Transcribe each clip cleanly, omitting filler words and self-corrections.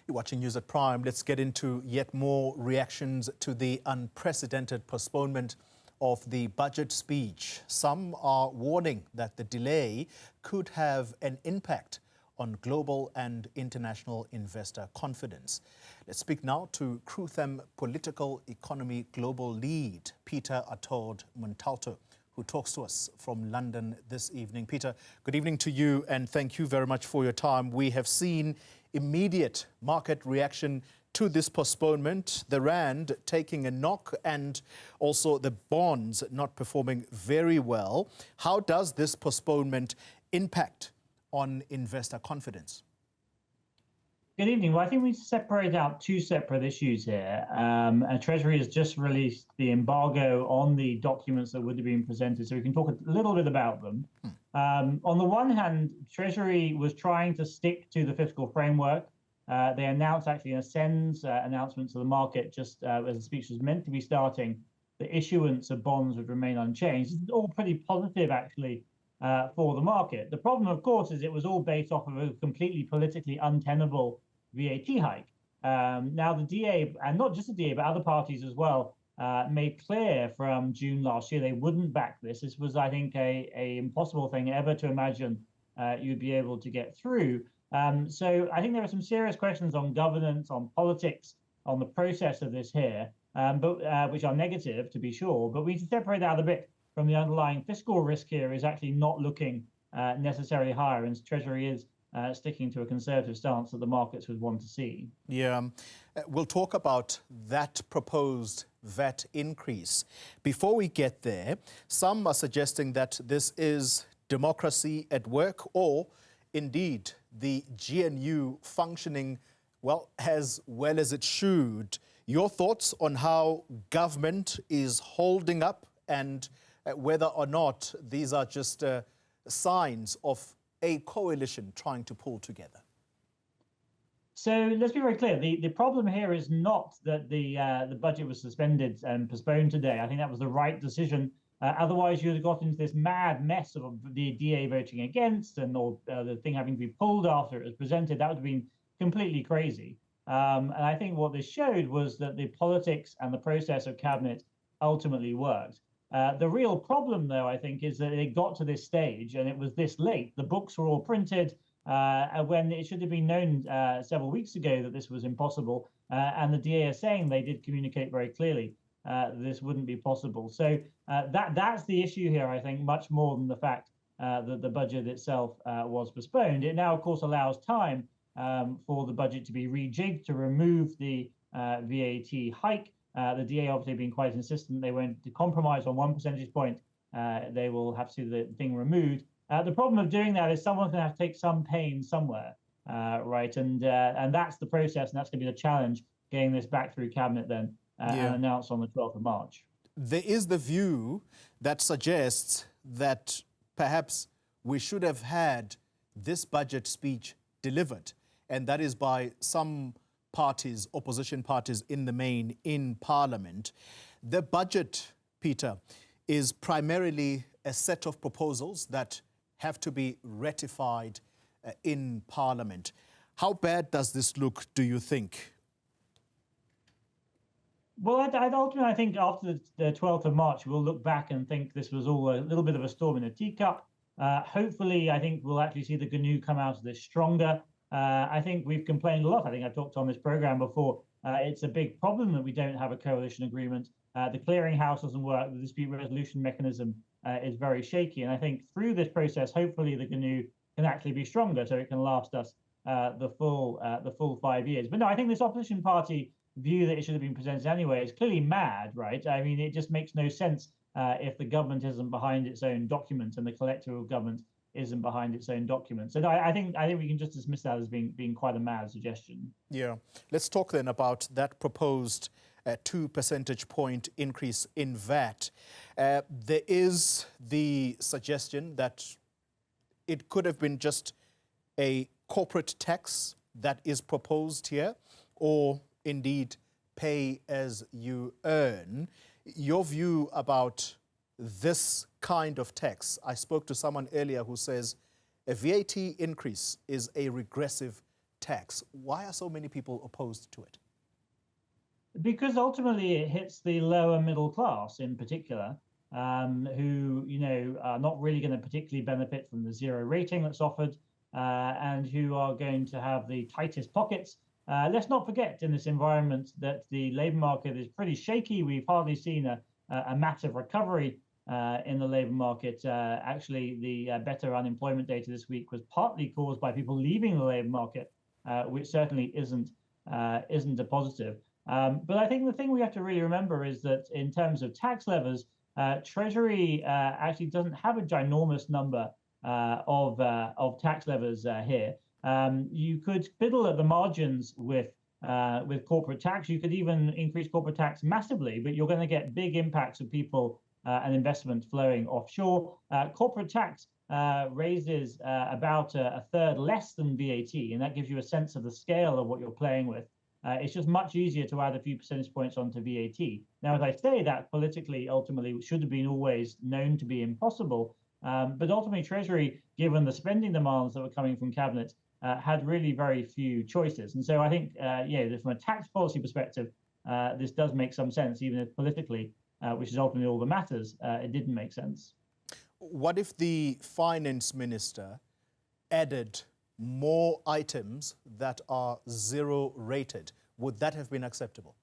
You're watching News at Prime. Let's get into yet more reactions to the unprecedented postponement of the budget speech. Some are warning that the delay could have an impact on global and international investor confidence. Let's speak now to Krutham Political Economy Global Lead, Peter Attard Montalto, who talks to us from London this evening. Peter, good evening to you and thank you very much for your time. We have seen immediate market reaction to this postponement, the rand taking a knock and also the bonds not performing very well. How does this postponement impact on investor confidence? Good evening. Well, I think we separate out two separate issues here. Treasury has just released the embargo on the documents that would have been presented, so we can talk a little bit about them. On the one hand, Treasury was trying to stick to the fiscal framework. They announced actually in a SENS announcement to the market just as the speech was meant to be starting, the issuance of bonds would remain unchanged. It's all pretty positive actually for the market. The problem, of course, is it was all based off of a completely politically untenable VAT hike. Now the DA, and not just the DA, but other parties as well, made clear from June last year they wouldn't back this. This was, I think, a impossible thing ever to imagine you'd be able to get through. So I think there are some serious questions on governance, on politics, on the process of this here, which are negative to be sure, but we need to separate out a bit from the underlying fiscal risk here is actually not looking necessarily higher, and Treasury is sticking to a conservative stance that the markets would want to see. Yeah, we'll talk about that proposed VAT increase. Before we get there, some are suggesting that this is democracy at work or indeed the GNU functioning as well as it should. Your thoughts on how government is holding up and whether or not these are just signs of a coalition trying to pull together? So let's be very clear. The problem here is not that the budget was suspended and postponed today. I think that was the right decision. Otherwise, you'd have got into this mad mess of the DA voting against and the thing having to be pulled after it was presented. That would have been completely crazy. And I think what this showed was that the politics and the process of cabinet ultimately worked. The real problem, though, I think, is that it got to this stage and it was this late. The books were all printed when it should have been known several weeks ago that this was impossible. And the DA are saying they did communicate very clearly this wouldn't be possible. So that's the issue here, I think, much more than the fact that the budget itself was postponed. It now, of course, allows time for the budget to be rejigged to remove the VAT hike. The DA obviously being quite insistent they won't compromise on 1 percentage point. They will have to see the thing removed. The problem of doing that is someone's going to have to take some pain somewhere, right? And that's the process, and that's going to be the challenge, getting this back through cabinet then and announced on the 12th of March. There is the view that suggests that perhaps we should have had this budget speech delivered, and that is by some parties, opposition parties in the main in Parliament. The budget, Peter, is primarily a set of proposals that have to be ratified in Parliament. How bad does this look, do you think? Well, ultimately, I think after the 12th of March, we'll look back and think this was all a little bit of a storm in a teacup. Hopefully, I think we'll actually see the GNU come out of this stronger. I think we've complained a lot. I think I've talked on this program before. It's a big problem that we don't have a coalition agreement. The clearinghouse doesn't work. The dispute resolution mechanism is very shaky. And I think through this process, hopefully the GNU can actually be stronger so it can last us the full 5 years. But no, I think this opposition party view that it should have been presented anyway is clearly mad, right? I mean, it just makes no sense if the government isn't behind its own document and the collective of government isn't behind its own document. So no, I think we can just dismiss that as being quite a mad suggestion. Yeah. Let's talk then about that proposed 2 percentage point increase in VAT. There is the suggestion that it could have been just a corporate tax that is proposed here, or indeed pay as you earn. Your view about this kind of tax? I spoke to someone earlier who says a VAT increase is a regressive tax. Why are so many people opposed to it? Because ultimately it hits the lower middle class in particular, who are not really going to particularly benefit from the zero rating that's offered, and who are going to have the tightest pockets. Let's not forget in this environment that the labour market is pretty shaky. We've hardly seen a massive recovery in the labour market. Actually, the better unemployment data this week was partly caused by people leaving the labour market, which certainly isn't a positive. But I think the thing we have to really remember is that in terms of tax levers, Treasury actually doesn't have a ginormous number of tax levers here. You could fiddle at the margins with corporate tax. You could even increase corporate tax massively, but you're going to get big impacts of people and investment flowing offshore. Corporate tax raises about a third less than VAT, and that gives you a sense of the scale of what you're playing with. It's just much easier to add a few percentage points onto VAT. Now, as I say, that politically, ultimately, should have been always known to be impossible. But ultimately, Treasury, given the spending demands that were coming from Cabinet, had really very few choices. And so I think, from a tax policy perspective, this does make some sense, even if politically, which is ultimately all that matters, it didn't make sense. What if the finance minister added more items that are zero rated? Would that have been acceptable?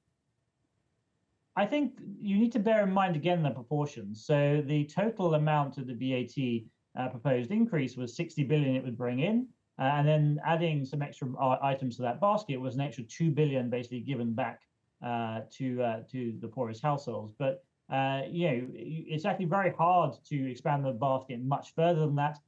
I think you need to bear in mind again the proportions. So the total amount of the VAT proposed increase was 60 billion it would bring in, and then adding some extra items to that basket was an extra 2 billion basically given back to the poorest households. But it's actually very hard to expand the basket much further than that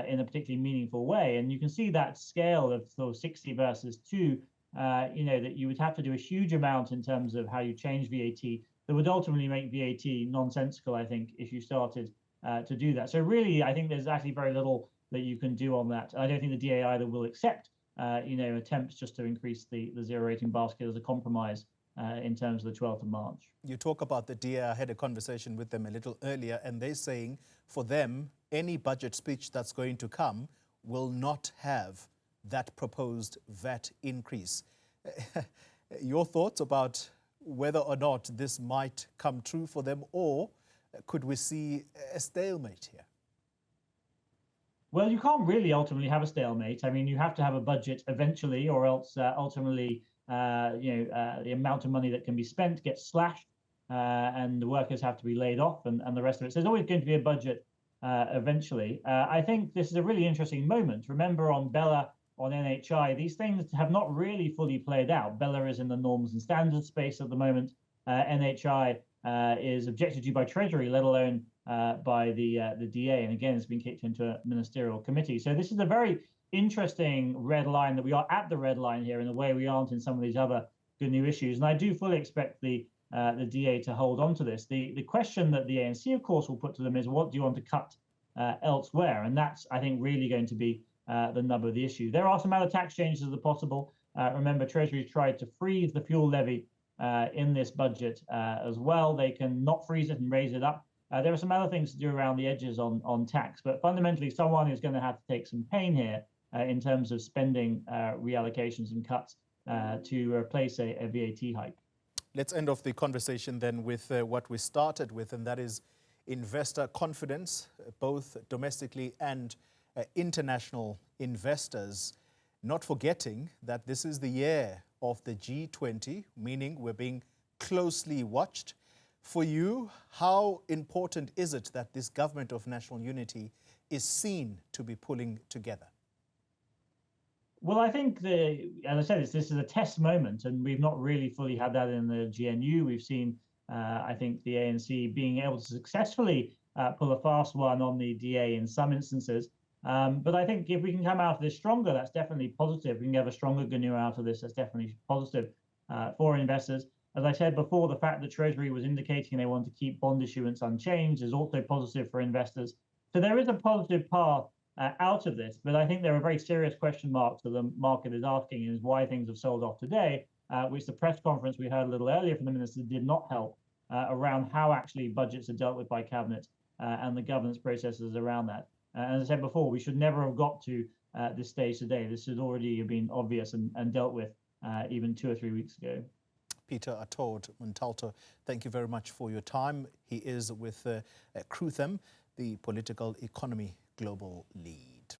in a particularly meaningful way. And you can see that scale of sort of 60 versus 2, that you would have to do a huge amount in terms of how you change VAT that would ultimately make VAT nonsensical, I think, if you started to do that. So really, I think there's actually very little that you can do on that. I don't think the DA either will accept, attempts just to increase the zero rating basket as a compromise in terms of the 12th of March. You talk about the DA. I had a conversation with them a little earlier, and they're saying for them, any budget speech that's going to come will not have that proposed VAT increase. Your thoughts about whether or not this might come true for them, or could we see a stalemate here? Well, you can't really ultimately have a stalemate. I mean, you have to have a budget eventually, or else ultimately, the amount of money that can be spent gets slashed, and the workers have to be laid off, and the rest of it. So there's always going to be a budget eventually. I think this is a really interesting moment. Remember, on Bella, on NHI, these things have not really fully played out. Bella is in the norms and standards space at the moment. NHI is objected to by Treasury, let alone by the DA, and again, it's been kicked into a ministerial committee. So this is a very interesting red line, that we are at the red line here in a way we aren't in some of these other good new issues. And I do fully expect the DA to hold on to this. The question that the ANC, of course, will put to them is, what do you want to cut elsewhere? And that's, I think, really going to be the nub of the issue. There are some other tax changes that are possible. Remember, Treasury tried to freeze the fuel levy in this budget as well. They can not freeze it and raise it up. There are some other things to do around the edges on tax, but fundamentally, someone is going to have to take some pain here in terms of spending reallocations and cuts to replace a VAT hike. Let's end off the conversation then with what we started with, and that is investor confidence, both domestically and international investors, not forgetting that this is the year of the G20, meaning we're being closely watched. For you, how important is it that this government of national unity is seen to be pulling together? Well, I think, as I said, this is a test moment, and we've not really fully had that in the GNU. We've seen, I think, the ANC being able to successfully pull a fast one on the DA in some instances. But I think if we can come out of this stronger, that's definitely positive. We can get a stronger GNU out of this. That's definitely positive for investors. As I said before, the fact that Treasury was indicating they want to keep bond issuance unchanged is also positive for investors. So there is a positive path out of this, but I think there are very serious question marks that the market is asking, is why things have sold off today, which the press conference we heard a little earlier from the minister did not help, around how actually budgets are dealt with by Cabinet and the governance processes around that. As I said before, we should never have got to at this stage today. This had already been obvious and dealt with even 2 or 3 weeks ago. Peter Attard Montalto, thank you very much for your time. He is with Krutham, the Political Economy Global Lead.